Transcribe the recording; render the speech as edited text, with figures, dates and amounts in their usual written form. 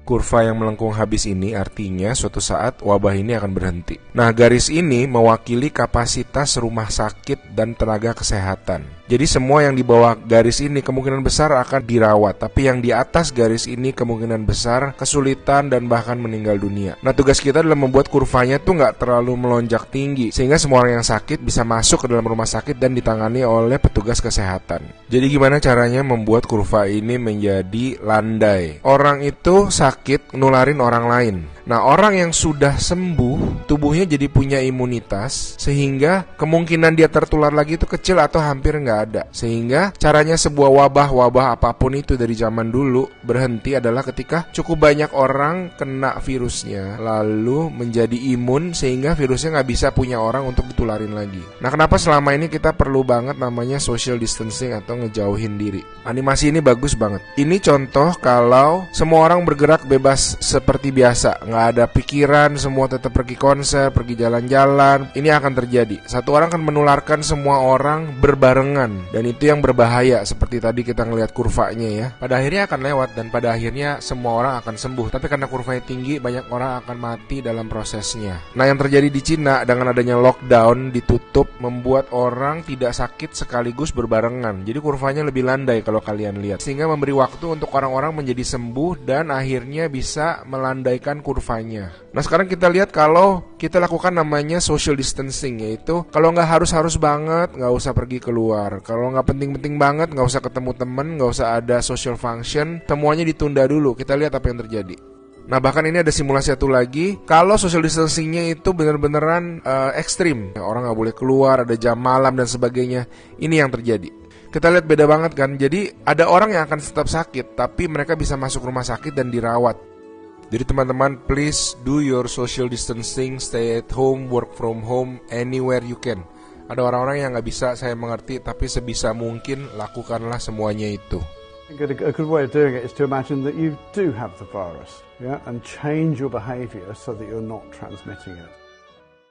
Kurva yang melengkung habis ini artinya suatu saat wabah ini akan berhenti. Nah, garis ini mewakili kapasitas rumah sakit dan tenaga kesehatan. Jadi semua yang di bawah garis ini kemungkinan besar akan dirawat, tapi yang di atas garis ini kemungkinan besar kesulitan dan bahkan meninggal dunia. Nah, tugas kita adalah membuat kurvanya tuh nggak terlalu melonjak tinggi, sehingga semua orang yang sakit bisa masuk ke dalam rumah sakit dan ditangani oleh petugas kesehatan. Jadi gimana caranya membuat kurva ini menjadi landai? Orang itu sakit nularin orang lain. Nah, orang yang sudah sembuh, tubuhnya jadi punya imunitas, sehingga kemungkinan dia tertular lagi itu kecil atau hampir nggak ada. Sehingga caranya sebuah wabah apapun itu dari zaman dulu berhenti adalah ketika cukup banyak orang kena virusnya, lalu menjadi imun sehingga virusnya nggak bisa punya orang untuk ditularin lagi. Nah, kenapa selama ini kita perlu banget namanya social distancing atau ngejauhin diri? Animasi ini bagus banget. Ini contoh kalau semua orang bergerak bebas seperti biasa, nggak ada pikiran, semua tetap pergi konser, pergi jalan-jalan. Ini akan terjadi. Satu orang akan menularkan semua orang berbarengan, dan itu yang berbahaya. Seperti tadi kita ngelihat kurvanya ya. Pada akhirnya akan lewat dan pada akhirnya semua orang akan sembuh. Tapi karena kurvanya tinggi, banyak orang akan mati dalam prosesnya. Nah, yang terjadi di Cina dengan adanya lockdown, ditutup, membuat orang tidak sakit sekaligus berbarengan. Jadi kurvanya lebih landai kalau kalian lihat, sehingga memberi waktu untuk orang-orang menjadi sembuh dan akhirnya bisa melandaikan kurvanya. Nah, sekarang kita lihat kalau kita lakukan namanya social distancing, yaitu kalau nggak harus banget, nggak usah pergi keluar. Kalau nggak penting-penting banget, nggak usah ketemu temen, nggak usah ada social function, semuanya ditunda dulu. Kita lihat apa yang terjadi. Nah, bahkan ini ada simulasi satu lagi. Kalau social distancingnya itu benar-benaran ekstrim, orang nggak boleh keluar, ada jam malam dan sebagainya. Ini yang terjadi. Kita lihat beda banget kan. Jadi ada orang yang akan tetap sakit, tapi mereka bisa masuk rumah sakit dan dirawat. Jadi teman-teman, please do your social distancing, stay at home, work from home, anywhere you can. Ada orang-orang yang nggak bisa, saya mengerti, tapi sebisa mungkin lakukanlah semuanya itu. A good way of doing it is to imagine that you do have the virus, yeah, and change your behavior so that you're not transmitting it.